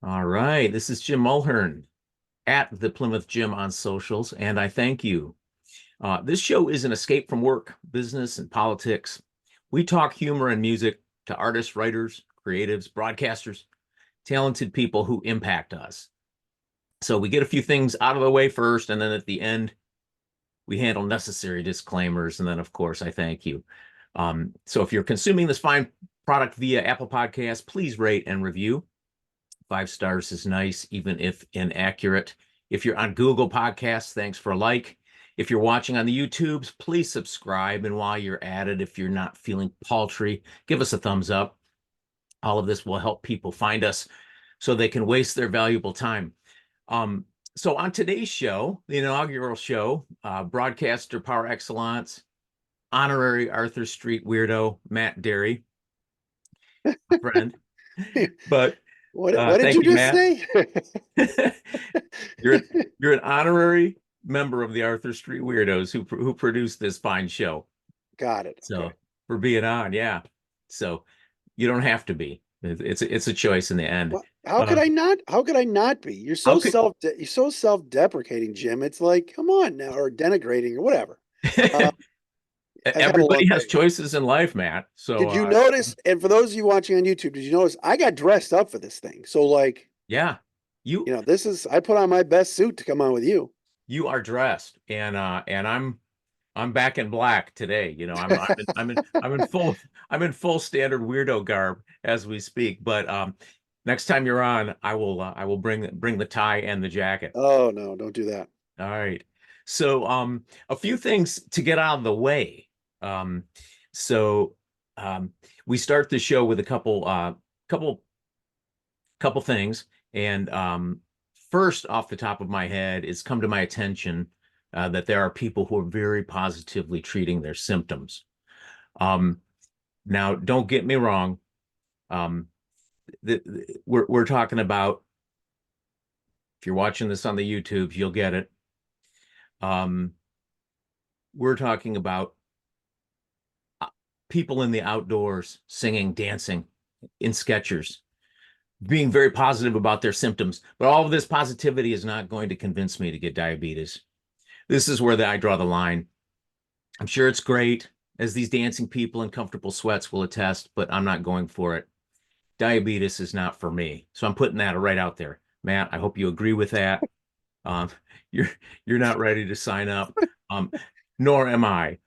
All right, this is Jim Mulhern at the Plymouth Gym on socials, and I thank you. This show is an escape from work, business, and politics. We talk humor and music to artists, writers, creatives, broadcasters, talented people who impact us. So we get a few things out of the way first, and then at the end, we handle necessary disclaimers. And then, of course, I thank you. So if you're consuming this fine product via Apple Podcasts, please rate and review. 5 stars is nice, even if inaccurate. If you're on Google Podcasts, thanks for a like. If you're watching on the YouTubes, please subscribe. And while you're at it, if you're not feeling paltry, give us a thumbs up. All of this will help people find us so they can waste their valuable time. So on today's show, the inaugural show, broadcaster par excellence, honorary Arthur Street weirdo, Matt Dery, friend. But what did you just say? You're an honorary member of the Arthur Street Weirdos who produced this fine show. Got it. So okay. for being on, yeah. So you don't have to be. It's a choice in the end. Well, how could I not? How could I not be? You're so self-deprecating, Jim. It's like, come on now, or denigrating or whatever. Everybody has choices in life, Matt. So did you notice? And for those of you watching on YouTube, did you notice I got dressed up for this thing? So like, yeah, this is I put on my best suit to come on with you. You are dressed, and I'm back in black today. I'm in full standard weirdo garb as we speak. But next time you're on, I will bring the tie and the jacket. Oh no, don't do that. All right. So a few things to get out of the way. We start the show with a couple things, and first off the top of my head, it's come to my attention that there are people who are very positively treating their symptoms. Now, don't get me wrong. We're talking about, if you're watching this on the YouTube, you'll get it. We're talking about people in the outdoors singing, dancing in Skechers, being very positive about their symptoms. But all of this positivity is not going to convince me to get diabetes. This is where I draw the line. I'm sure it's great, as these dancing people in comfortable sweats will attest, but I'm not going for it. Diabetes is not for me. So I'm putting that right out there. Matt, I hope you agree with that. You're not ready to sign up, nor am I.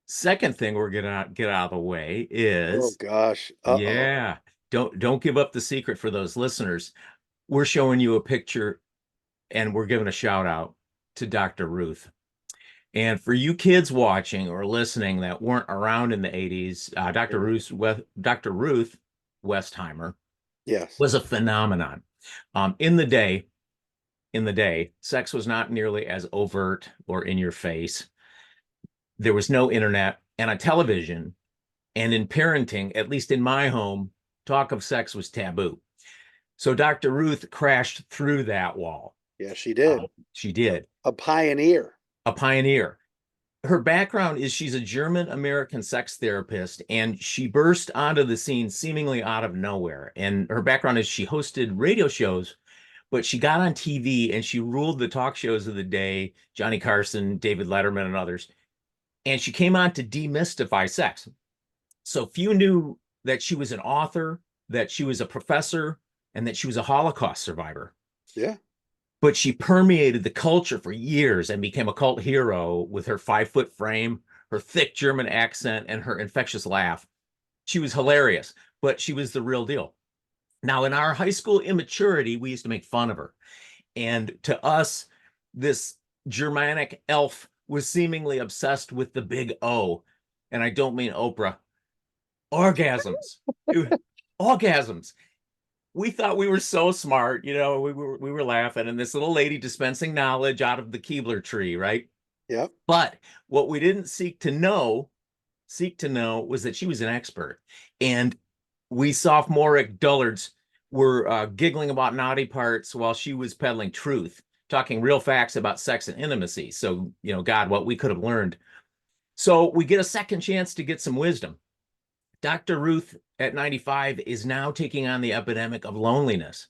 Second thing we're gonna get out of the way is, oh gosh, yeah, don't give up the secret for those listeners. We're showing you a picture, and we're giving a shout out to Dr. Ruth. And for you kids watching or listening that weren't around in the 80s, Dr. Ruth Westheimer, yes, was a phenomenon. In the day, sex was not nearly as overt or in your face. There was no internet and a television, and in parenting, at least in my home, talk of sex was taboo. So Dr. Ruth crashed through that wall. Yeah, she did. She did. A pioneer. A pioneer. Her background is she's a German-American sex therapist, and she burst onto the scene seemingly out of nowhere. And her background is she hosted radio shows, but she got on TV and she ruled the talk shows of the day, Johnny Carson, David Letterman, and others. And she came on to demystify sex. So few knew that she was an author, that she was a professor, and that she was a Holocaust survivor. Yeah. but she permeated the culture for years and became a cult hero with her 5 foot frame, her thick German accent, and her infectious laugh. She was hilarious, but she was the real deal. Now, in our high school immaturity, we used to make fun of her. And to us, this Germanic elf was seemingly obsessed with the big O. And I don't mean Oprah, orgasms. Orgasms. We thought we were so smart, we were laughing, and this little lady dispensing knowledge out of the Keebler tree, right? Yep. But what we didn't seek to know was that she was an expert. And we sophomoric dullards were giggling about naughty parts while she was peddling truth, talking real facts about sex and intimacy. So, God, what we could have learned. So we get a second chance to get some wisdom. Dr. Ruth at 95 is now taking on the epidemic of loneliness.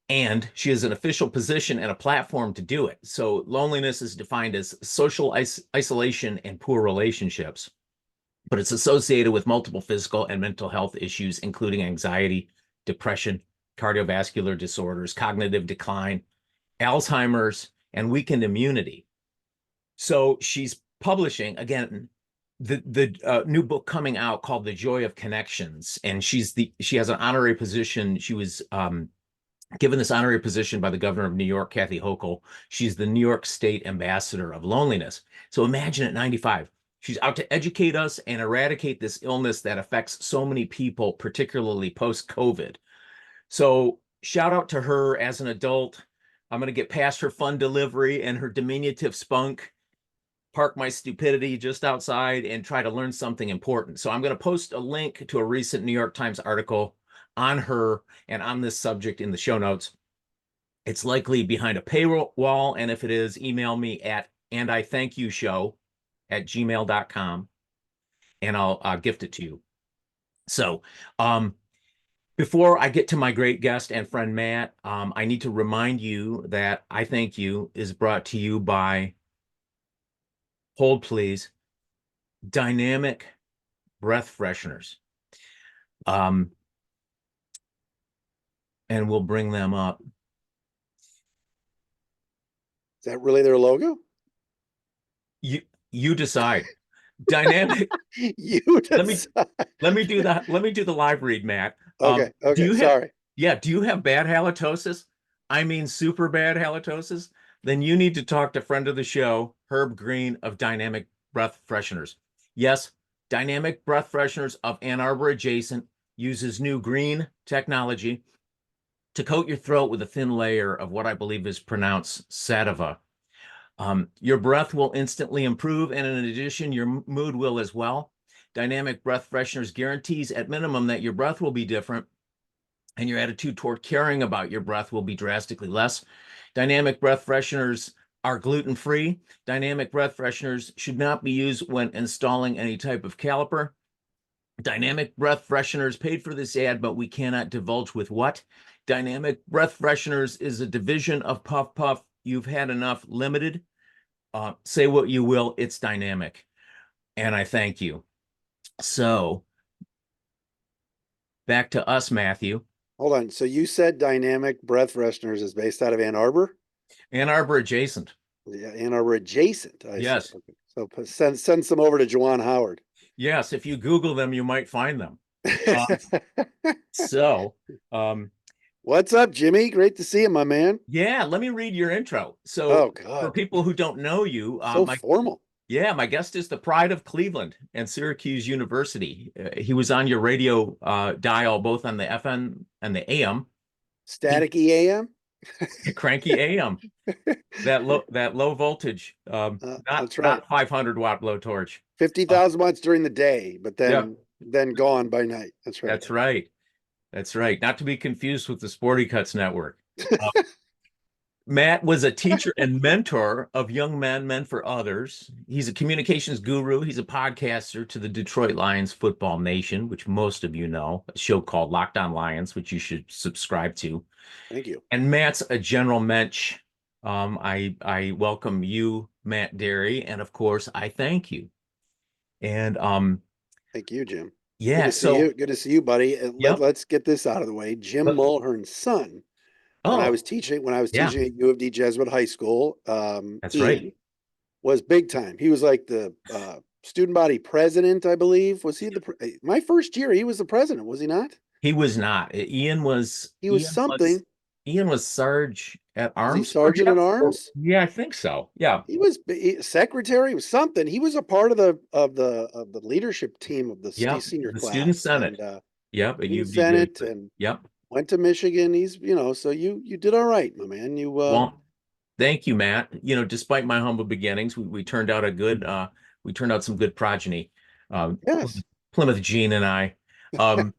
And she has an official position and a platform to do it. So loneliness is defined as social isolation and poor relationships, but it's associated with multiple physical and mental health issues, including anxiety, depression, cardiovascular disorders, cognitive decline, Alzheimer's, and weakened immunity. So she's publishing, again, the new book coming out called The Joy of Connections, and she has an honorary position. She was given this honorary position by the governor of New York, Kathy Hochul. She's the New York State Ambassador of Loneliness. So imagine at 95, she's out to educate us and eradicate this illness that affects so many people, particularly post-COVID. So shout out to her as an adult. I'm going to get past her fun delivery and her diminutive spunk, park my stupidity just outside, and try to learn something important. So I'm going to post a link to a recent New York Times article on her and on this subject in the show notes. It's likely behind a paywall, and if it is, email me at andithankyoushow@gmail.com, and I'll gift it to you. So before I get to my great guest and friend Matt, I need to remind you that I Thank You is brought to you by, hold please, Dynamic Breath Fresheners. And we'll bring them up. Is that really their logo? You decide. Dynamic. You Let me decide. let me do that. Let me do the live read, Matt. Okay. Do you Sorry. do you have bad halitosis? I mean, super bad halitosis? Then you need to talk to friend of the show, Herb Green of Dynamic Breath Fresheners. Yes, Dynamic Breath Fresheners of Ann Arbor adjacent uses new green technology to coat your throat with a thin layer of what I believe is pronounced sativa. Your breath will instantly improve, and in addition, your mood will as well. Dynamic Breath Fresheners guarantees at minimum that your breath will be different, and your attitude toward caring about your breath will be drastically less. Dynamic Breath Fresheners are gluten-free. Dynamic Breath Fresheners should not be used when installing any type of caliper. Dynamic Breath Fresheners paid for this ad, but we cannot divulge with what. Dynamic Breath Fresheners is a division of Puff Puff. You've had enough limited. Say what you will, it's dynamic. And I thank you. So back to us, Matthew. Hold on. So you said Dynamic Breath Fresheners is based out of Ann Arbor? Ann Arbor adjacent. Yeah, Ann Arbor adjacent. Yes. Okay. So send some over to Juwan Howard. Yes, if you Google them, you might find them. So what's up, Jimmy? Great to see you, my man. Yeah, let me read your intro. So God. For people who don't know you, so formal. Yeah, my guest is the pride of Cleveland and Syracuse University. He was on your radio dial, both on the FM and the AM. Static EAM? Cranky AM. That low voltage, that's right. Not 500-watt blowtorch. 50,000 watts during the day, but then gone by night. That's right. That's right. That's right. Not to be confused with the Sporty Cuts Network. Matt was a teacher and mentor of young men meant for others. He's a communications guru. He's a podcaster to the Detroit Lions Football Nation, which most of you know, a show called Locked On Lions, which you should subscribe to. Thank you. And Matt's a general mensch. I welcome you, Matt Dery, and of course, I thank you. And thank you, Jim. Yeah, good to see you, buddy. Yep. Let's get this out of the way. Jim Mulhern's son Oh, When I was yeah, teaching at U of D Jesuit High School, that's right. Ian was big time. He was like the student body president, I believe. Was he my first year? He was the president, was he not? He was not. He was something. Ian was Sarge at Was he Arms. Or, sergeant yep. at Or, arms? yeah, I think so. Yeah. Secretary. He was something. He was a part of the leadership team of the Yep. senior The student class, senate. and Yep. At U student of D senate, Jesuit. and Yep. went to Michigan. He's so you did all right, my man. You Well, thank you, Matt. Despite my humble beginnings, we turned out we turned out some good progeny. yes. Plymouth Gene and I. Um,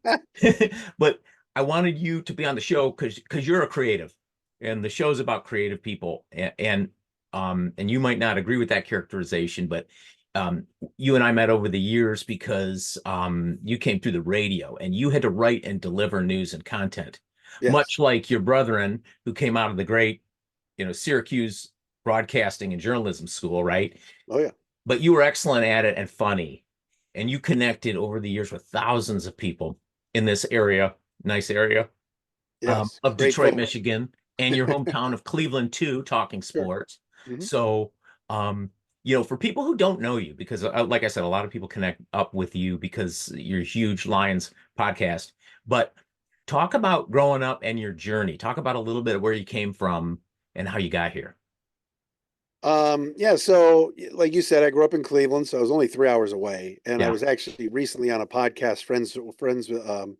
but I wanted you to be on the show because you're a creative, and the show's about creative people, and you might not agree with that characterization, but um, you and I met over the years because you came through the radio and you had to write and deliver news and content, Yes. much like your brethren who came out of the great Syracuse broadcasting and journalism school, right? Oh yeah. But you were excellent at it and funny. And you connected over the years with thousands of people in this area, nice area Yes. of Great Detroit, folks. Michigan, and your hometown of Cleveland, too, talking Sure. sports. Hmm. So, for people who don't know you, because like I said, a lot of people connect up with you because you're a huge Lions podcast. But talk about growing up and your journey. Talk about a little bit of where you came from and how you got here. Yeah, so like you said, I grew up in Cleveland, so I was only 3 hours away. And I Yeah. was actually recently on a podcast, Friends with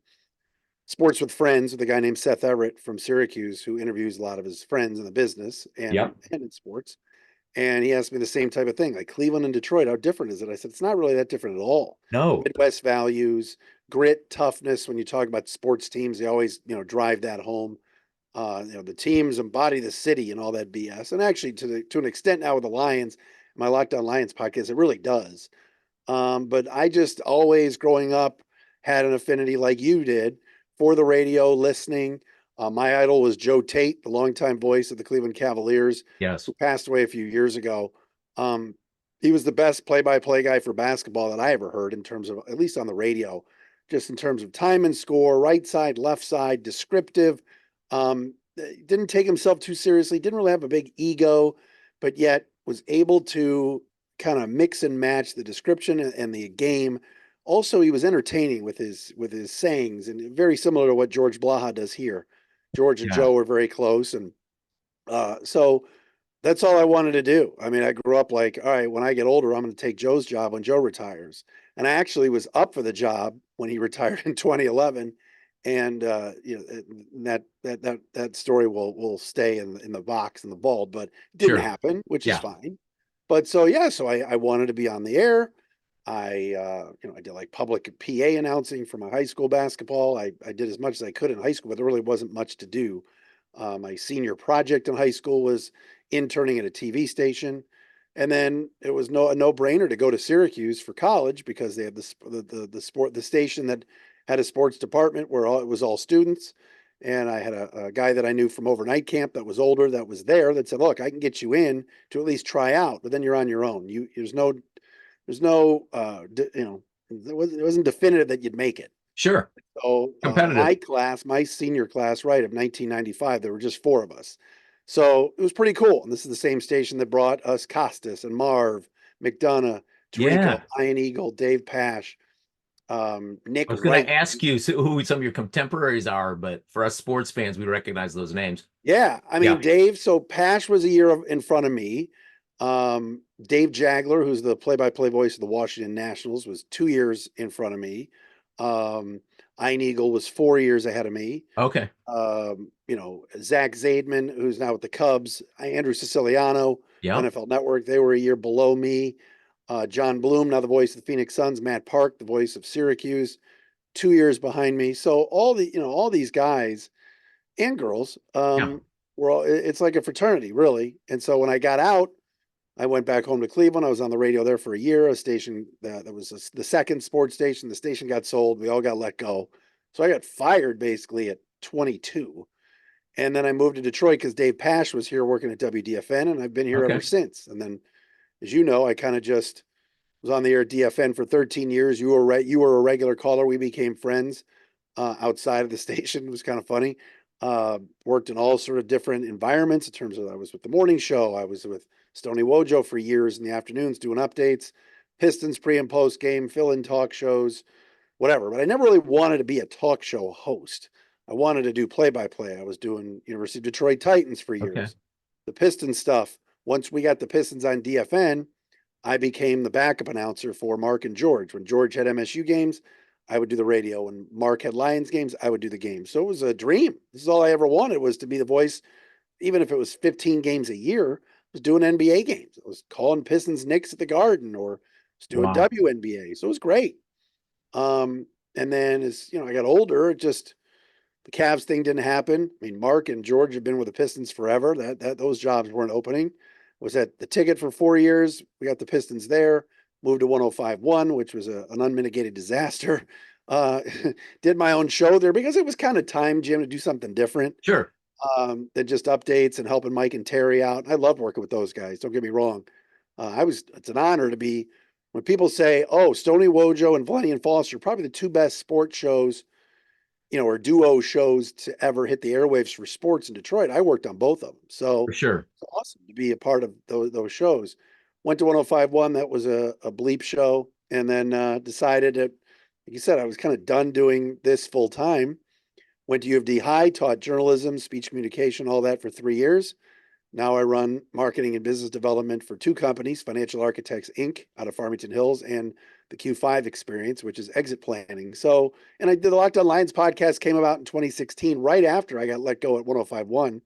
Sports with Friends, with a guy named Seth Everett from Syracuse, who interviews a lot of his friends in the business Yep. and in sports. And he asked me the same type of thing, like Cleveland and Detroit, how different is it? I said, it's not really that different at all. The No. Midwest values, grit, toughness. When you talk about sports teams, they always, drive that home. The teams embody the city and all that BS. And actually, to an extent now with the Lions, my Lockdown Lions podcast, it really does. But I just always growing up had an affinity like you did for the radio, listening. My idol was Joe Tate, the longtime voice of the Cleveland Cavaliers, Yes. who passed away a few years ago. Um, he was the best play-by-play guy for basketball that I ever heard in terms of, at least on the radio, just in terms of time and score, right side, left side, descriptive. Didn't take himself too seriously, didn't really have a big ego, but yet was able to kind of mix and match the description and the game. Also, he was entertaining with his sayings, and very similar to what George Blaha does here. George and Yeah. Joe were very close, and so that's all I wanted to do. I mean, I grew up like, all right, when I get older, I'm going to take Joe's job when Joe retires. And I actually was up for the job when he retired in 2011. And that story will stay in the box in the vault, but it didn't Sure. happen, which is Yeah. fine. But so yeah, so I wanted to be on the air. I did like public PA announcing for my high school basketball. I did as much as I could in high school, but there really wasn't much to do. My senior project in high school was interning at a TV station, and then it was a no brainer to go to Syracuse for college because they had the station that had a sports department where it was all students. And I had a guy that I knew from overnight camp that was older that was there that said, "Look, I can get you in to at least try out, but then you're on your own. There's no it wasn't definitive that you'd make it." Sure. So Competitive. my senior class, right, of 1995, there were just four of us. So it was pretty cool. And this is the same station that brought us Costas and Marv, McDonough, Tarico, Yeah. Ian Eagle, Dave Pash, Nick I was going Wright. to ask you who some of your contemporaries are, but for us sports fans, we recognize those names. Yeah, I Yeah. mean, Dave. So Pash was a year in front of me. Dave Jagler, who's the play-by-play voice of the Washington Nationals, was 2 years in front of me. Ian Eagle was 4 years ahead of me. Okay. Zach Zaidman, who's now with the Cubs, Andrew Siciliano, Yeah. NFL Network, they were a year below me. John Bloom, now the voice of the Phoenix Suns, Matt Park, the voice of Syracuse, 2 years behind me. So all these guys and girls, Yeah. it's like a fraternity, really. And so when I got out, I went back home to Cleveland. I was on the radio there for a year, a station that was the second sports station. The station got sold. We all got let go. So I got fired basically at 22. And then I moved to Detroit because Dave Pash was here working at WDFN, and I've been here ever Okay. since. And then, as you know, I kind of just was on the air at DFN for 13 years. You were a regular caller. We became friends outside of the station. It was kind of funny. Worked in all sort of different environments in terms of I was with the morning show. I was with Stoney Wojo for years in the afternoons doing updates, Pistons pre and post game, fill-in talk shows, whatever. But I never really wanted to be a talk show host. I wanted to do play-by-play. I was doing University of Detroit Titans for Okay. years. The Pistons stuff. Once we got the Pistons on DFN, I became the backup announcer for Mark and George. When George had MSU games, I would do the radio. When Mark had Lions games, I would do the games. So it was a dream. This is all I ever wanted, was to be the voice, even if it was 15 games a year. I was doing NBA games. I was calling Pistons Knicks at the Garden, or was doing Wow. WNBA. So it was great. And then as I got older, it just, the Cavs thing didn't happen. I mean, Mark and George have been with the Pistons forever. Those jobs weren't opening. Was at the Ticket for 4 years. We got the Pistons there. Moved to 105.1, which was an unmitigated disaster. Did my own show there because it was kind of time, Jim, to do something different Sure. than just updates and helping Mike and Terry out. I love working with those guys. Don't get me wrong. It's an honor to be, when people say, oh, Stoney Wojo and Valenti and Foster, probably the two best sports shows, or duo shows to ever hit the airwaves for sports in Detroit. I worked on both of them. So For sure. it's awesome to be a part of those shows. Went to 105.1. That was a bleep show. And then decided that, like you said, I was kind of done doing this full time. Went to U of D High, taught journalism, speech communication, all that for 3 years. Now I run marketing and business development for two companies, Financial Architects Inc. out of Farmington Hills, and the Q5 Experience, which is exit planning. So, and I did the Locked On Lions podcast, came about in 2016, right after I got let go at 105.1.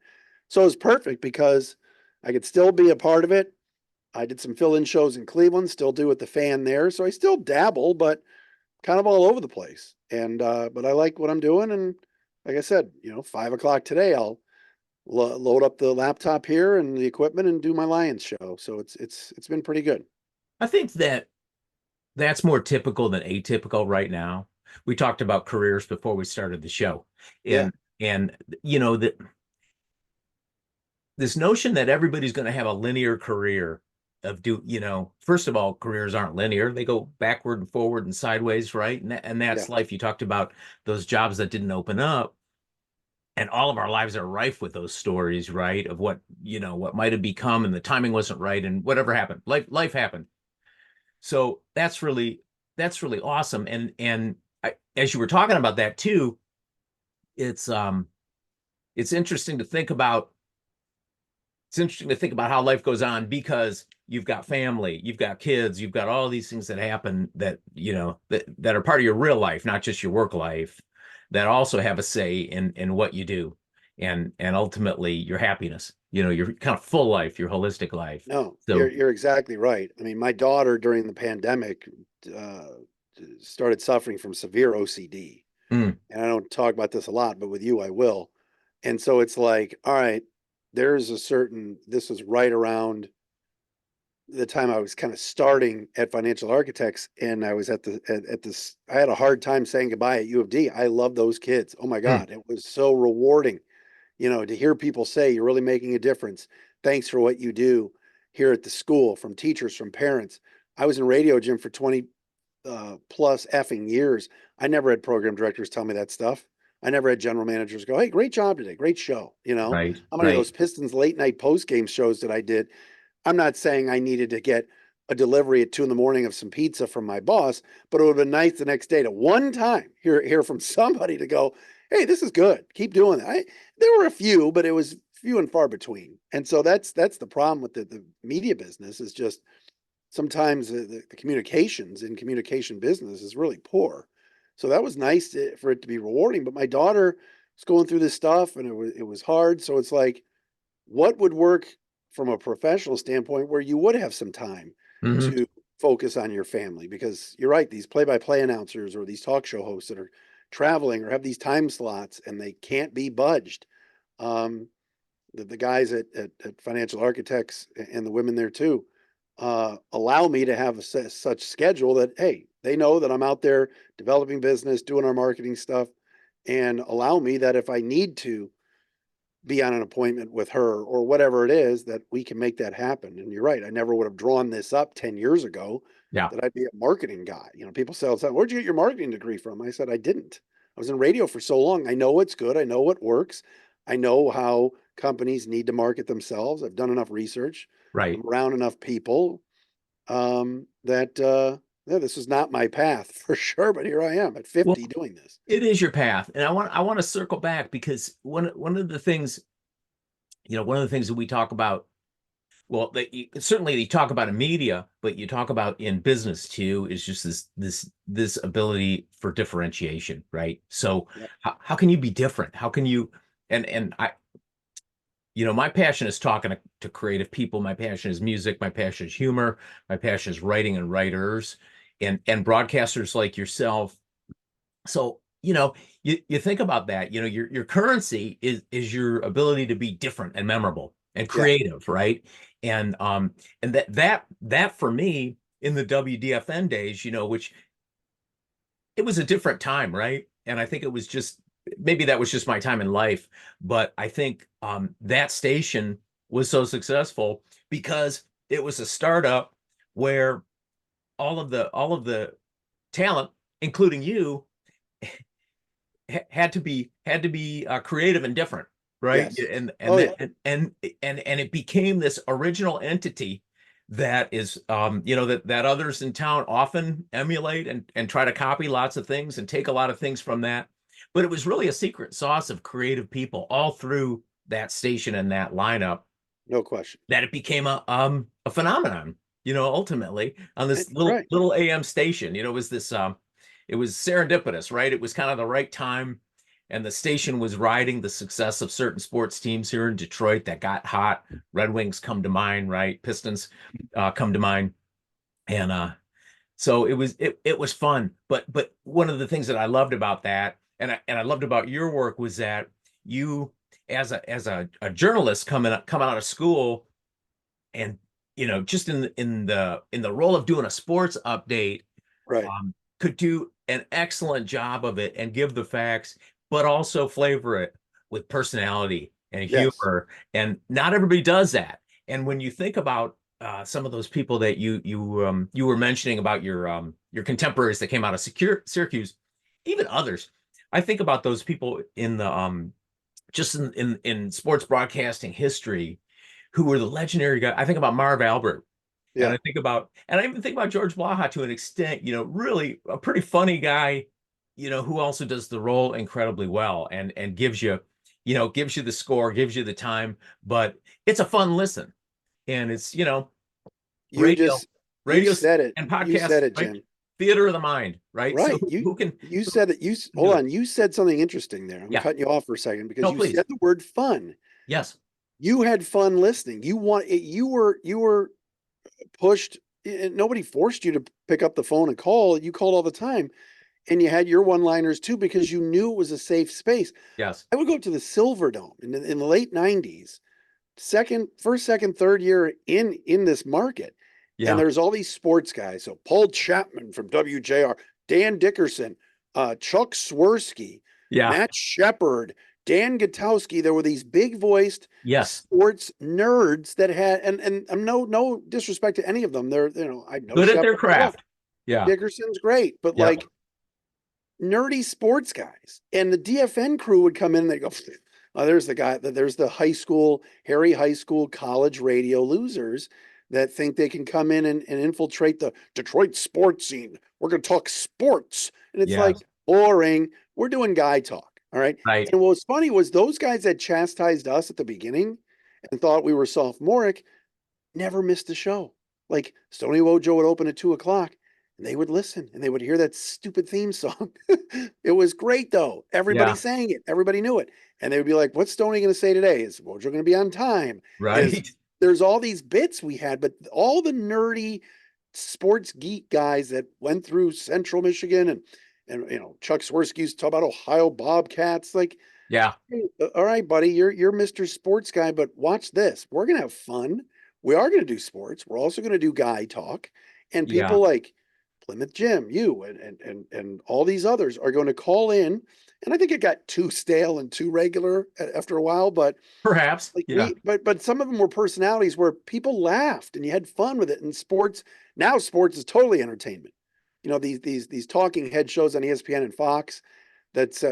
So it was perfect because I could still be a part of it. I did some fill-in shows in Cleveland, still do with the fan there. So I still dabble, but kind of all over the place. And but I like what I'm doing. And like I said, 5 o'clock today, I'll load up the laptop here and the equipment and do my Lions show. So it's been pretty good. I think that's more typical than atypical right now. We talked about careers before we started the show. Yeah, And that this notion that everybody's going to have a linear career first of all, careers aren't linear. They go backward and forward and sideways, right? And yeah, that's life. You talked about those jobs that didn't open up. And all of our lives are rife with those stories, right? Of what might have become, and the timing wasn't right, and whatever happened. Life happened. So that's really awesome. As you were talking about that too, it's interesting to think about. It's interesting to think about how life goes on, because you've got family, you've got kids, you've got all these things that happen that that are part of your real life, not just your work life, that also have a say in what you do, and ultimately your happiness, your kind of full life, your holistic life. no, you're So, you're exactly right. I mean, my daughter during the pandemic uh, started suffering from severe OCD, mm, and I don't talk about this a lot, but with you, I will. And so it's like, all right, this was right around the time I was kind of starting at Financial Architects, and I was at this. I had a hard time saying goodbye at U of D. I love those kids. Oh my mm, God, it was so rewarding, to hear people say you're really making a difference. Thanks for what you do here at the school, from teachers, from parents. I was in radio, Jim, for 20 plus effing years. I never had program directors tell me that stuff. I never had general managers go, "Hey, great job today, great show." right, How many of right. those Pistons late night post game shows that I did? I'm not saying I needed to get a delivery at 2 in the morning of some pizza from my boss, but it would have been nice the next day to one time hear from somebody to go, "Hey, this is good. Keep doing that." There were a few, but it was few and far between. And so that's the problem with the media business, is just sometimes the communications in communication business is really poor. So that was nice for it to be rewarding. But my daughter was going through this stuff, and it was hard. So it's like, what would work from a professional standpoint where you would have some time Hmm. to focus on your family? Because you're right, these play-by-play announcers or these talk show hosts that are traveling or have these time slots and they can't be budged. Um, the guys at Financial Architects and the women there too allow me to have such schedule that, hey, they know that I'm out there developing business, doing our marketing stuff, and allow me that if I need to be on an appointment with her or whatever it is, that we can make that happen. And you're right, I never would have drawn this up 10 years ago Yeah. that I'd be a marketing guy. People say all the time, "Where'd you get your marketing degree from?" I said, I didn't. I was in radio for so long. I know what's good. I know what works. I know how companies need to market themselves. I've done enough research. Right. I'm around enough people that yeah, this is not my path for sure, but here I am at Well, 50 doing this. it is your path. And I want to circle back because one of the things, one of the things that we talk about, well, certainly you talk about in media, but you talk about in business too, is just this ability for differentiation, right? So Yep. how can you be different? How can you and I my passion is talking to creative people. My passion is music. My passion is humor. My passion is writing and writers and broadcasters like yourself. So, you think about that, your currency is your ability to be different and memorable and Yeah. creative, right? And that for me in the WDFN days, which it was a different time, right? And I think it was just maybe that was just my time in life, but I think that station was so successful because it was a startup where all of the talent, including you, had to be creative and different, right? Yes. And Oh yeah. that and it became this original entity that is that others in town often emulate and try to copy lots of things and take a lot of things from that. But it was really a secret sauce of creative people all through that station and that lineup No question. that it became a phenomenon, ultimately on this little Right. little AM station. It was serendipitous, right? It was kind of the right time, and the station was riding the success of certain sports teams here in Detroit that got hot. Red Wings come to mind, right? Pistons come to mind. And so it was fun. But one of the things that I loved about that, and I loved about your work was that you as a journalist coming out of school and just in the role of doing a sports update, Right. um, could do an excellent job of it and give the facts, but also flavor it with personality and Yes. humor. And not everybody does that. And when you think about some of those people that you were mentioning about your contemporaries that came out of Syracuse, even others, I think about those people in the just in sports broadcasting history who were the legendary guys. I think about Marv Albert, and Yeah. I even think about George Blaha to an extent, really a pretty funny guy, who also does the role incredibly well and gives you the score, gives you the time, but it's a fun listen. And it's, You radio, just you radio said it. and You podcasts, said it, right? Jim. Theater of the mind, right? So Right. who, You who can you who said that can hold do it? on. You said something interesting there. I'm Yeah. cutting you off for a second because No, you please. said the word fun. Yes. You had fun listening. You were pushed. Nobody forced you to pick up the phone and call. You called all the time, and you had your one-liners too because you knew it was a safe space. Yes. I would go to the Silver Dome in the late '90s, first, second, third year in this market, and Yeah. there's all these sports guys. So Paul Chapman from WJR, Dan Dickerson, Chuck Swirsky, Yeah. Matt Shepard, Dan Gutowski. There were these big voiced Yes. sports nerds that had, and I'm no disrespect to any of them. They're, I know Good at their Shepard well. craft. Yeah. Dickerson's great, but Yep. like nerdy sports guys. And the DFN crew would come in and they go, oh, there's the guy, there's the Harry high school college radio losers that think they can come in and infiltrate the Detroit sports scene. We're going to talk sports. And it's like Yes. boring. We're doing guy talk. All right. Right. And what was funny was those guys that chastised us at the beginning and thought we were sophomoric never missed a show. Like Stony Wojo would open at 2 o'clock and they would listen and they would hear that stupid theme song. It was great though. Everybody Yeah. sang it, everybody knew it. And they would be like, what's Stony going to say today? Is Wojo going to be on time? Is Right. there's all these bits we had, but all the nerdy sports geek guys that went through Central Michigan and Chuck Swirsky used to talk about Ohio Bobcats. Like, Yeah. hey, all right, buddy, you're Mr. Sports Guy, but watch this. We're gonna have fun. We are gonna do sports. We're also gonna do guy talk, and Yeah. people like Plymouth Jim, you, and all these others are going to call in. And I think it got too stale and too regular after a while, but Perhaps. like Yeah. but some of them were personalities where people laughed and you had fun with it. And sports now, sports is totally entertainment. These talking head shows on ESPN and Fox. That's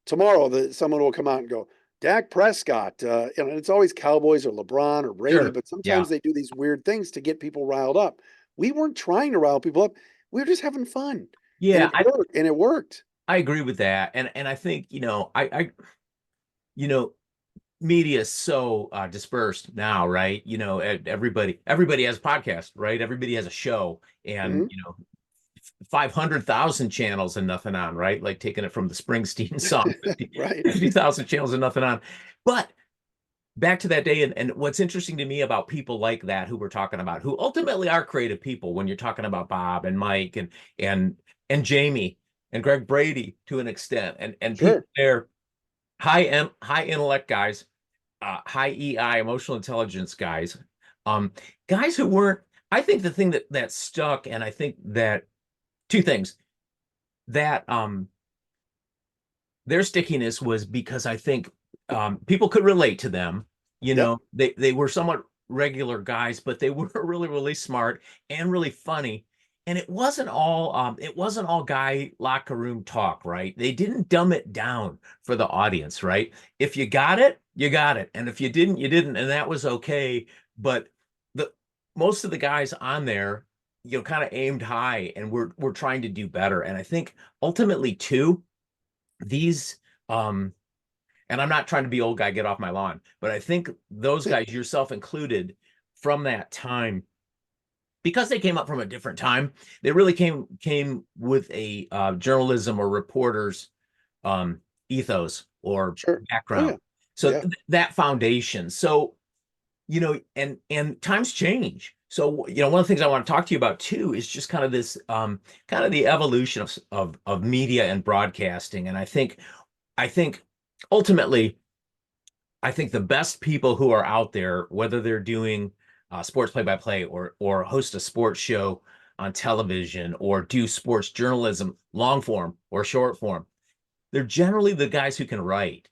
tomorrow someone will come out and go, Dak Prescott, it's always Cowboys or LeBron or Brady, Sure. but Yeah. sometimes they do these weird things to get people riled up. We weren't trying to rile people up. We were just having fun. And Yeah, it worked. And it worked. I agree with that. And I think, you know, media is so dispersed now, right? Everybody has a podcast, right? Everybody has a show, and Hmm. 500,000 channels and nothing on, right? Like taking it from the Springsteen song, Right. 50,000 channels and nothing on. But back to that day, and what's interesting to me about people like that who we're talking about, who ultimately are creative people, when you're talking about Bob and Mike and and Jamie and Greg Brady to an extent, and people Sure. there, high intellect guys, high EI, emotional intelligence guys, um, guys who weren't. I think the thing that stuck, and I think that two things that their stickiness was because I think people could relate to them. Yep. They were somewhat regular guys, but they were really smart and really funny. And it wasn't all guy locker room talk, right? They didn't dumb it down for the audience, right? If you got it, you got it, and if you didn't, you didn't, and that was okay. But the most of the guys on there, kind of aimed high, and we're trying to do better. And I think ultimately too these and I'm not trying to be old guy, get off my lawn, but I think those guys, yourself included, from that time, because they came up from a different time, they really came with a journalism or reporters ethos or Sure. Oh, background. yeah. So Yeah. that foundation. So and times change. So one of the things I want to talk to you about too is just kind of this kind of the evolution of media and broadcasting. And I think ultimately, I think the best people who are out there, whether they're doing sports play-by-play or host a sports show on television or do sports journalism, long form or short form, they're generally the guys who can write.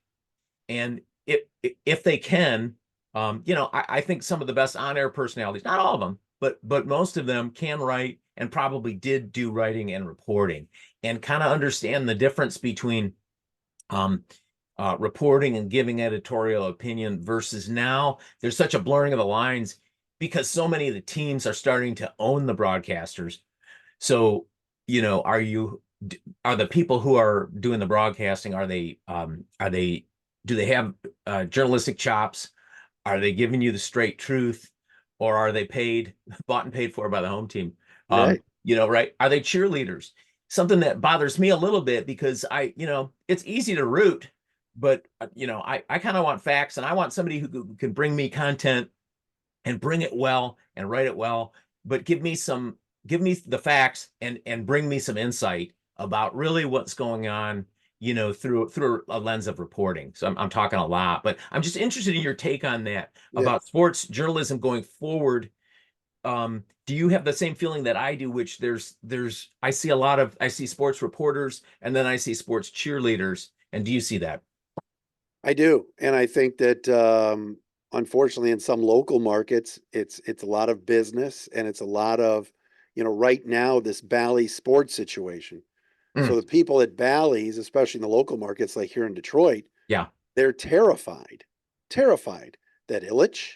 And if they can, I think some of the best on-air personalities, not all of them, but most of them can write and probably did do writing and reporting and kind of understand the difference between um, reporting and giving editorial opinion versus now there's such a blurring of the lines because so many of the teams are starting to own the broadcasters. So, are the people who are doing the broadcasting, do they have journalistic chops? Are they giving you the straight truth, or are they bought and paid for by the home team? Right. Right? Are they cheerleaders? Something that bothers me a little bit because it's easy to root, but I kind of want facts, and I want somebody who can bring me content and bring it well and write it well, but give me the facts and bring me some insight about really what's going on, through a lens of reporting. So I'm talking a lot, but I'm just interested in your take on that Yeah. about sports journalism going forward. Do you have the same feeling that I do, which I see sports reporters and then I see sports cheerleaders, and do you see that? I do. And I think that unfortunately in some local markets it's a lot of business and it's a lot of, right now this Bally sports situation. Mm, So the people at Bally's, especially in the local markets like here in Detroit, yeah, they're terrified that Illich,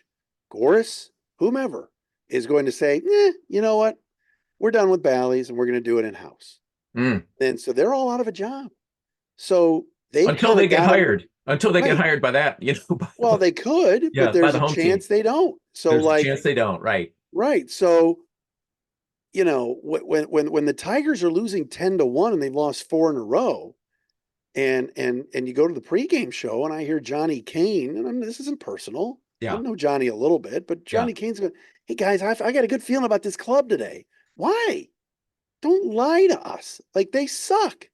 Goris, whomever is going to say, you know what? We're done with Bally's and we're going to do it in house. mm. And so they're all out of a job. So they've Until kind they of get got them hired, until they get right. hired by that, Well, they could, but yeah, by there's the a home team. chance they don't. So, There's a like, chance they don't, right? right. So, when the Tigers are losing 10-1 and they've lost four in a row, and you go to the pregame show and I hear Johnny Kane, and this isn't personal. I Yeah, know Johnny a little bit, but yeah, Johnny Kane's going, "Hey guys, I got a good feeling about this club today." Why? Don't lie to us. Like they suck.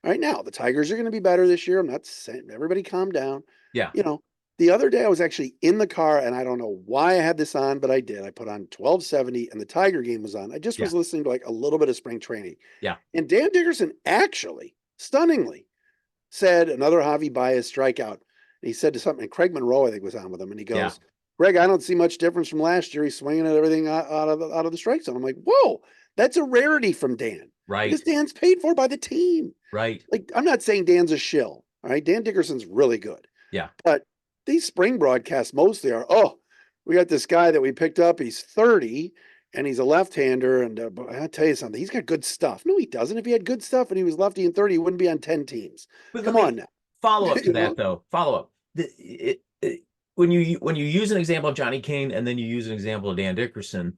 Right now, the Tigers are going to be better this year. I'm not saying everybody calm down. yeah, You know, the other day I was actually in the car and I don't know why I had this on, but I did. I put on 1270 and the Tiger game was on. I just yeah, was listening to like a little bit of spring training. yeah, And Dan Dickerson actually, stunningly, said another Javi Baez strikeout. And he said to something, and Craig Monroe, I think, was on with him, and he yeah, goes, "Greg, I don't see much difference from last year. He's swinging at everything out of the strike zone." I'm like, "Whoa, that's a rarity from Dan because right, Dan's paid for by the team." right. Like, I'm not saying Dan's a shill. All right, Dan Dickerson's really good, Yeah. But these spring broadcasts mostly are, oh, we got this guy that we picked up. He's 30 and he's a left-hander. And I'll tell you something, he's got good stuff. No, he doesn't. If he had good stuff and he was lefty and 30, he wouldn't be on 10 teams. But let Come me on now. follow up to You that know? though. Follow up. When you use an example of Johnny Kane and then you use an example of Dan Dickerson,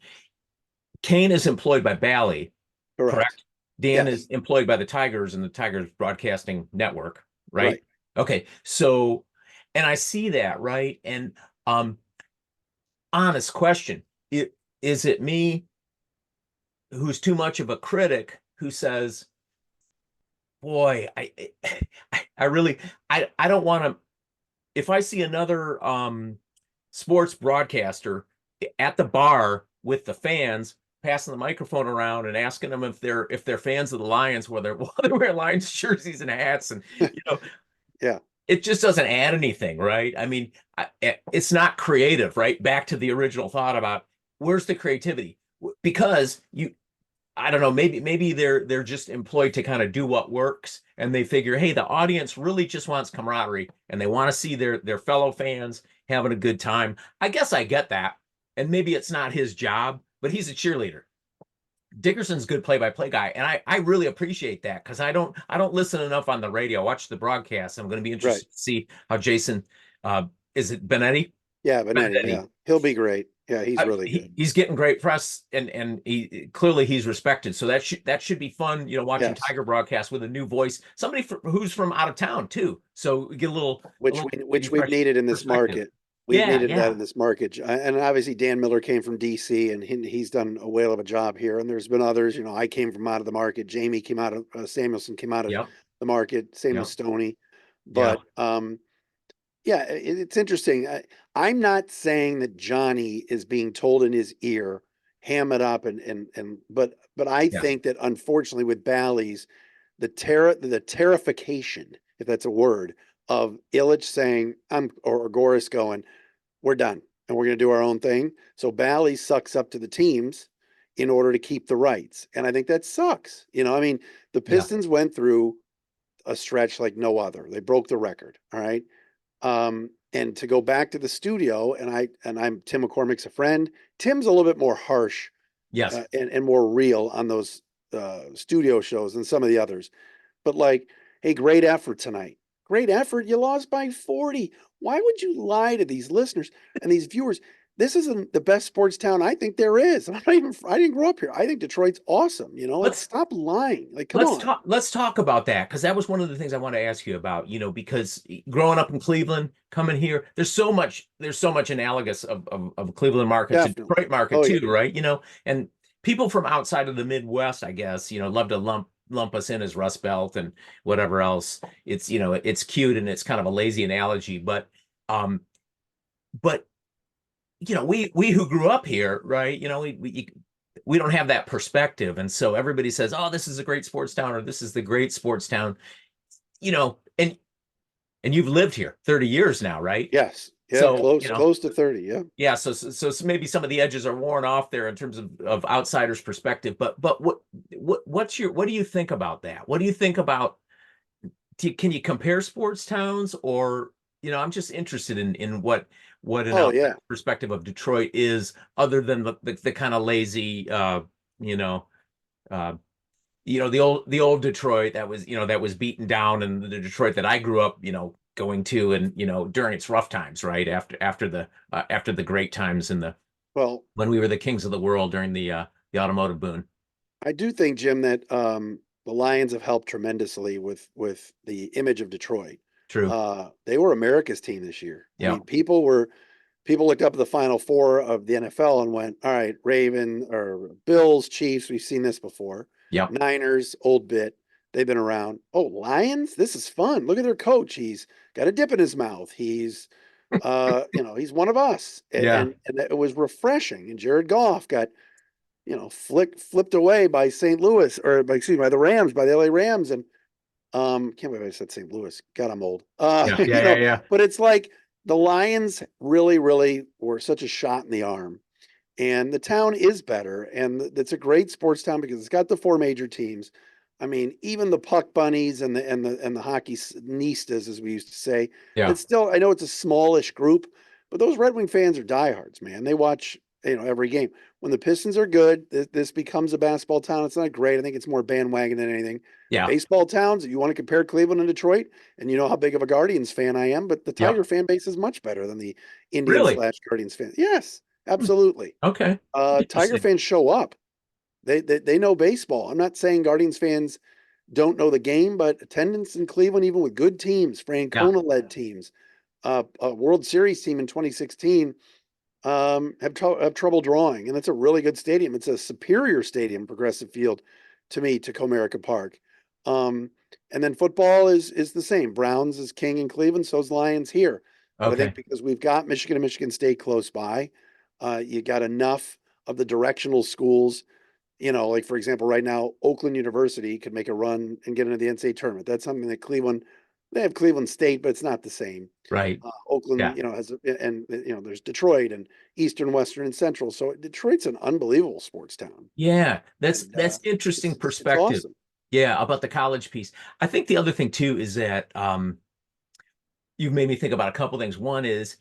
Kane is employed by Bally, Correct. correct? Dan Yes. is employed by the Tigers and the Tigers Broadcasting Network, right? Right. Okay. So, and I see that, right? And um, honest question, is it me who's too much of a critic who says, boy, I really I don't want to, if I see another sports broadcaster at the bar with the fans passing the microphone around and asking them if they're fans of the Lions, whether they wear Lions jerseys and hats, and Yeah. it just doesn't add anything, right? I mean, it's not creative, right? Back to the original thought about where's the creativity? Because I don't know, maybe they're just employed to kind of do what works, and they figure, hey, the audience really just wants camaraderie and they want to see their fellow fans having a good time. I guess I get that. And maybe it's not his job, but he's a cheerleader. Dickerson's a good play-by-play guy, and I really appreciate that because I don't listen enough on the radio. I watch the broadcast. I'm going to be Right. interested to see how Jason is it Benetti? Yeah. Benetti. Benetti. Yeah. He'll be great. Yeah. He's really good. He's getting great press, and he clearly he's respected. So that should be fun, watching Yes. Tiger broadcast with a new voice, somebody who's from out of town too. So we get a little Which we've fresh needed in this perspective. market. We've Yeah, needed that yeah, in this market. And obviously Dan Miller came from DC and he's done a whale of a job here. And there's been others, I came from out of the market. Jamie came out of Samuelson came out of yep, the market. Same with yep, Stoney. yeah, But yeah, it's interesting. I'm not saying that Johnny is being told in his ear, ham it up, but I yeah, think that unfortunately with Bally's, the terrification, if that's a word, of Illich saying or Goris going, we're done and we're going to do our own thing. So Bally sucks up to the teams in order to keep the rights, and I think that sucks. I mean, the yeah, Pistons went through a stretch like no other. They broke the record. All right. And to go back to the studio, I'm Tim McCormick's a friend. Tim's a little bit more harsh yes. and more real on those studio shows than some of the others. But like, hey, great effort tonight. Great effort. You lost by 40. Why would you lie to these listeners and these viewers? This isn't the best sports town I think there is. I didn't grow up here. I think Detroit's awesome. Like Let's stop lying. Like, come on. let's talk about that because that was one of the things I want to ask you about, because growing up in Cleveland, coming here, there's so much analogous of Cleveland market to Definitely. Detroit market Oh yeah. too, right? And people from outside of the Midwest, I guess, love to lump us in as Rust Belt and whatever else. It's cute and it's kind of a lazy analogy, um but we who grew up here, right? We don't have that perspective. And so everybody says, oh, this is a great sports town, or this is the great sports town, and you've lived here 30 years now, right? Yes. Yeah. So, Close to 30. Yeah. yeah, so maybe some of the edges are worn off there in terms of outsiders' perspective. But what do you think about that? What do you think about, can you compare sports towns, or I'm just interested in what an Oh outside yeah. perspective of Detroit is, other than the kind of lazy you know uh the old Detroit that was beaten down, and the Detroit that I grew up going to, and during its rough times, right after the great times, Well, when we were the kings of the world during the automotive boom. I do think, Jim, that the Lions have helped tremendously with the image of Detroit. True. They were America's team this year. I Yeah. mean, people looked up at the Final Four of the NFL and went, "All right, Raven or Bills, Chiefs. We've seen this before. Yep. Niners, old bit. They've been around. Oh, Lions. This is fun. Look at their coach. He's got a dip in his mouth. He's one of us, Yeah. and it was refreshing. And Jared Goff got flipped away by St. Louis by the Rams, by the LA Rams. And can't believe I said St. Louis. God, I'm old. Yeah. Yeah. Yeah. Yeah. But it's like the Lions really, really were such a shot in the arm. And the town is better. And it's a great sports town because it's got the four major teams. I mean, even the puck bunnies and the hockey nistas, as we used to say, Yeah. it's still, I know it's a smallish group, but those Red Wing fans are diehards, man. They watch, every game. When the Pistons are good, this becomes a basketball town. It's not great. I think it's more bandwagon than anything. Yeah. Baseball towns, you want to compare Cleveland and Detroit, and you know how big of a Guardians fan I am, but the Tiger Yep. fan base is much better than the Indians Really? slash Guardians fan. Yes, Hmm. absolutely. Okay. Tiger Interesting. fans show up. They know baseball. I'm not saying Guardians fans don't know the game, but attendance in Cleveland, even with good teams, Yeah. Francona led teams, a World Series team in 2016, have trouble drawing. And it's a really good stadium. It's a superior stadium, Progressive Field, to me, to Comerica Park. Um, and then football is the same. Browns is king in Cleveland, so's Lions here. But I Okay. think because we've got Michigan and Michigan State close by, you got enough of the directional schools, like for example, right now, Oakland University could make a run and get into the NCAA tournament. That's something that they have Cleveland State, but it's not the same. Right. Oakland, Yeah. has, and there's Detroit and Eastern, Western, and Central. So Detroit's an unbelievable sports town, Yeah. That's and that's interesting it's perspective. awesome. Yeah, about the college piece. I think the other thing too is that you've made me think about a couple things. One is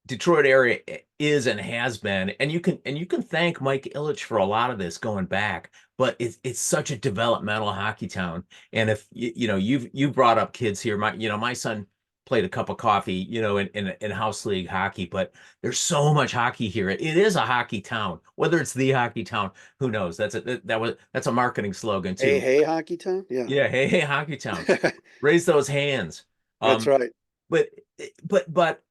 Detroit area is and has been, and you can thank Mike Ilitch for a lot of this going back, but it's such a developmental hockey town. And if you've brought up kids here, my son played a cup of coffee, in house league hockey, but there's so much hockey here. It is a hockey town. Whether it's the hockey town, who knows? That's a marketing slogan Hey, too. hey, hockey town. Yeah, Yeah, hey, hey, hockey town. Raise those hands. that's Um, right. but but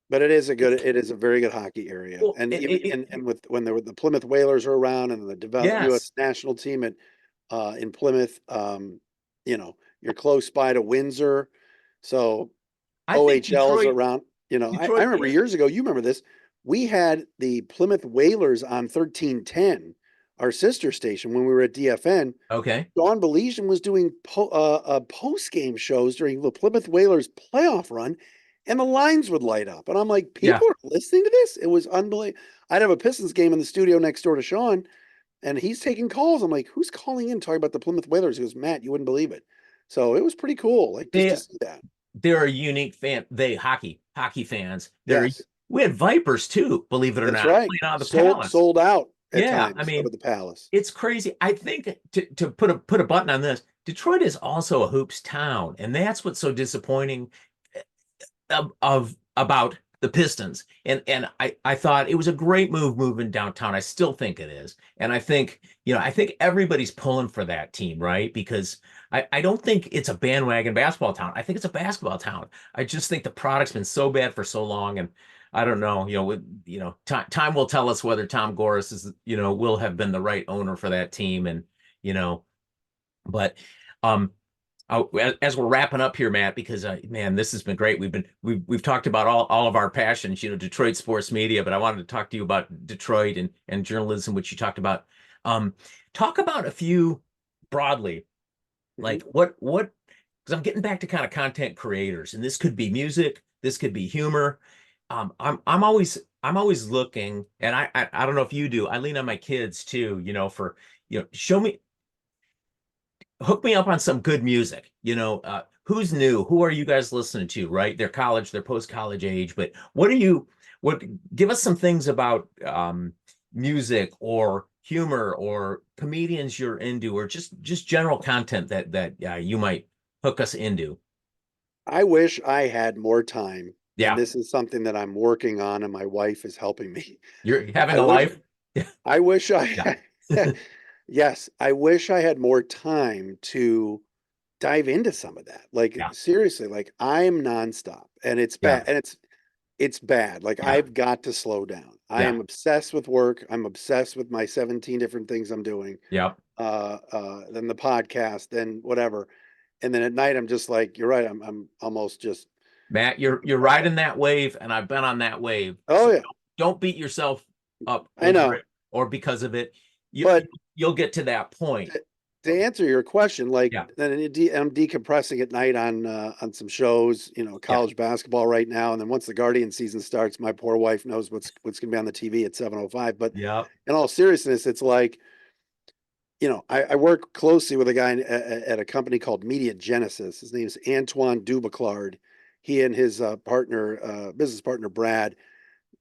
But it is a very good hockey area. well, And even and with when the Plymouth Whalers are around and the yes, U.S. national team in Plymouth, you're close by to Windsor. So I think OHL's Detroit, around. I Detroit, remember yeah, years ago, you remember this. We had the Plymouth Whalers on 1310, our sister station, when we were at DFN. okay, Dawn Belizean was doing post game shows during the Plymouth Whalers playoff run, and the lines would light up. And I'm like, yeah. people are listening to this? It was unbelievable. I'd have a Pistons game in the studio next door to Sean, and he's taking calls. I'm like, who's calling in talking about the Plymouth Whalers? He goes, Matt, you wouldn't believe it. So it was pretty cool, like just to They see that. they're a unique fan. They hockey fans. Yes, We had Vipers too, believe it or that's not, right. playing out of the Sold Palace. sold out at Yeah, I times up mean, at the Palace. it's crazy. I think to put a button on this, Detroit is also a hoops town, and that's what's so disappointing of about the Pistons. And I thought it was a great move moving downtown. I still think it is. And I think everybody's pulling for that team, right? Because I don't think it's a bandwagon basketball town. I think it's a basketball town. I just think the product's been so bad for so long. And I don't know, time will tell us whether Tom Gores will have been the right owner for that team. And, you know, but um as we're wrapping up here, Matt, because man, this has been great. We've talked about all of our passions, Detroit sports media, but I wanted to talk to you about Detroit and journalism, which you talked about. Um, Talk about a few broadly, Mhm. like what because I'm getting back to kind of content creators, and this could be music, this could be humor. I'm always looking, and I don't know if you do. I lean on my kids too, for show me hook me up on some good music. Who's new? Who are you guys listening to? Right? They're college, they're post-college age, but what give us some things about music or humor or comedians you're into or just general content that you might hook us into. I wish I had more time, and Yeah, this is something that I'm working on, and my wife is helping me. you're having I a wish life. I wish Yeah, I yes, I wish I had more time to dive into some of that. Like yeah, seriously, like I'm nonstop and it's yeah, bad and it's bad. Like yeah, I've got to slow down. I yeah, am obsessed with work. I'm obsessed with my 17 different things I'm doing. yeah. Then the podcast, then whatever. And then at night I'm just like, you're right, I'm almost just Matt, you're riding that wave, and I've been on that wave. oh So yeah, don't beat yourself up I over know. it or because of it. You But you'll get to that point. to, to answer your question, like Yeah, then I'm decompressing at night on some shows, yeah, college basketball right now, and then once the Guardian season starts, my poor wife knows what's going to be on the TV at 7:05. But yeah, in all seriousness, it's like I work closely with a guy at a company called Media Genesis. His name is Antoine Dubaclard. He and his business partner Brad,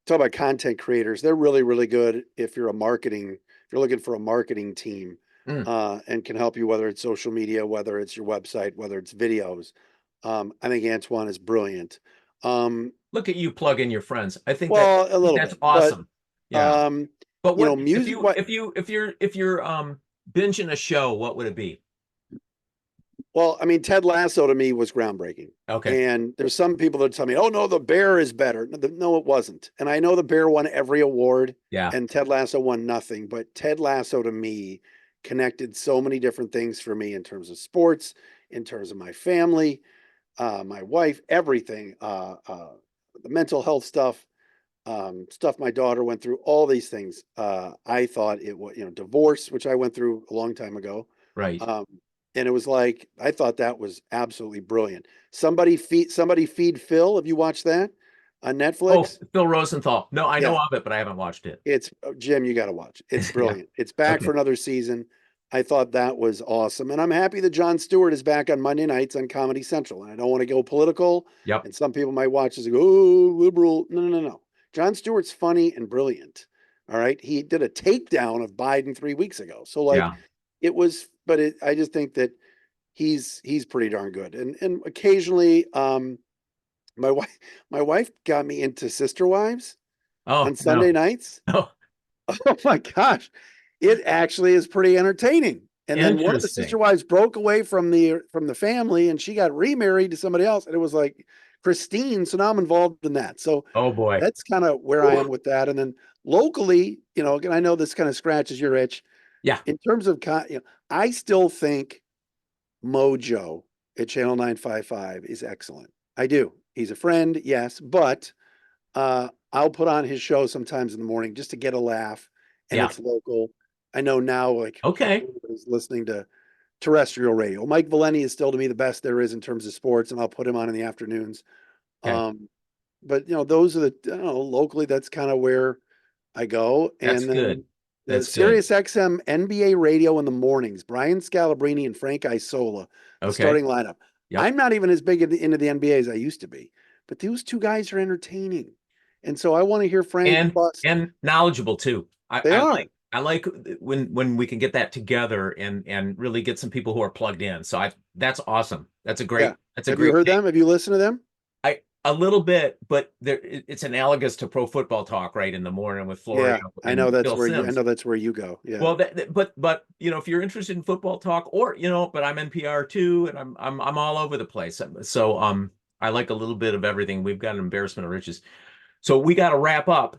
talk about content creators. They're really, really good if you're looking for a marketing team, Mm. and can help you, whether it's social media, whether it's your website, whether it's videos. I think Antoine is brilliant. Look at you plugging your friends. Well, a Think little that's bit, but awesome. Yeah. um, But what if music. you if you're binging a show, what would it be? Well, I mean, Ted Lasso to me was groundbreaking. Okay. And there's some people that tell me, "Oh no, The Bear is better." No, it wasn't. And I know The Bear won every award, Yeah. and Ted Lasso won nothing. But Ted Lasso to me connected so many different things for me in terms of sports, in terms of my family, my wife, everything, the mental health stuff, stuff my daughter went through, all these things. I thought it was, divorce, which I went through a long time ago. Right. Um, and it was like, I thought that was absolutely brilliant. Somebody feed Phil. Have you watched that on Oh, Netflix? Phil Rosenthal. No, I know Yeah, of it, but I haven't watched it. it's Jim, you got to watch. It's Yeah. brilliant. It's back Okay. for another season. I thought that was awesome. And I'm happy that Jon Stewart is back on Monday nights on Comedy Central. And I don't want to go political. Yep. And some people might watch this and go, oh, liberal. No, no, no, no. Jon Stewart's funny and brilliant. All right. He did a takedown of Biden 3 weeks ago. So like Yeah. I just think that he's pretty darn good. And occasionally, my wife my wife got me into Sister Wives Oh, on no. Sunday nights. Oh, Oh my gosh. It actually is pretty entertaining. And then one of the sister interesting. wives broke away from the family and she got remarried to somebody else. And it was like Christine. So now I'm involved in that. So Oh boy. that's kind of where I am Whew. with that. And then locally, and I know this kind of scratches your itch Yeah. in terms of, I still think Mojo at Channel 955 is excellent. I do. He's a friend, yes, but I'll put on his show sometimes in the morning just to get a laugh, and Yeah. it's local. I know now, like Okay. everybody's listening to terrestrial radio. Mike Valeni is still to me the best there is in terms of sports, and I'll put him on in the afternoons. Okay. Um, but those are I don't know, locally, that's kind of where I go. That's And good. then the That's good. Sirius XM NBA radio in the mornings, Brian Scalabrine and Frank Isola, the Okay. starting lineup. Yep. I'm not even as big into the NBA as I used to be, but those two guys are entertaining. And so I want to hear Frank bust. And knowledgeable too. They are. I like when we can get that together and really get some people who are plugged in. So that's awesome. Yeah. That's a Have you great heard take. them? Have you listened to them? A little bit, but it's analogous to Pro Football Talk right in the morning with Yeah. Florio and Bill I Sims. know that's where you go. Yeah. Well, but if you're interested in football talk, or but I'm NPR too, and I'm all over the place. So I like a little bit of everything. We've got an embarrassment of riches. So we got to wrap up.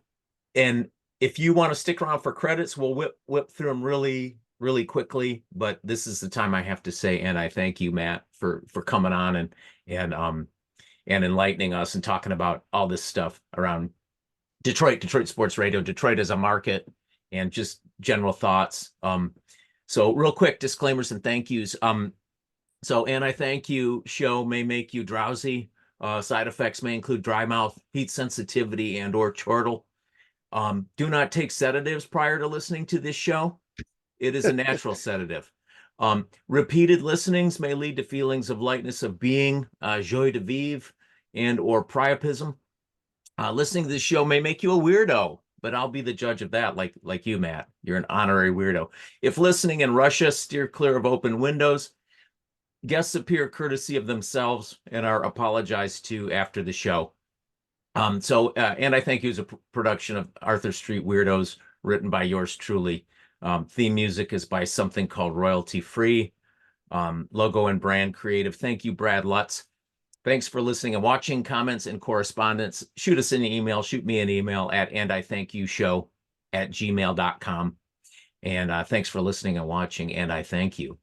And if you want to stick around for credits, we'll whip through them really, really quickly. But this is the time I have to say, and I thank you, Matt, for coming on and enlightening us and talking about all this stuff around Detroit sports radio, Detroit as a market, and just general thoughts. So real quick disclaimers and thank yous. So and I thank you show may make you drowsy. Side effects may include dry mouth, heat sensitivity, and or chortle. Do not take sedatives prior to listening to this show. It is a natural sedative. Repeated listenings may lead to feelings of lightness of being, joie de vivre, and or priapism. Listening to this show may make you a weirdo, but I'll be the judge of that, like you, Matt. You're an honorary weirdo. If listening in Russia, steer clear of open windows. Guests appear courtesy of themselves and are apologized to after the show. And I thank you as a production of Arthur Street Weirdos, written by yours truly. Theme music is by something called Royalty Free. Logo and brand creative. Thank you, Brad Lutz. Thanks for listening and watching. Comments and correspondence, shoot us an email. Shoot me an email at andithankyoushow@gmail.com. And thanks for listening and watching. And I thank you.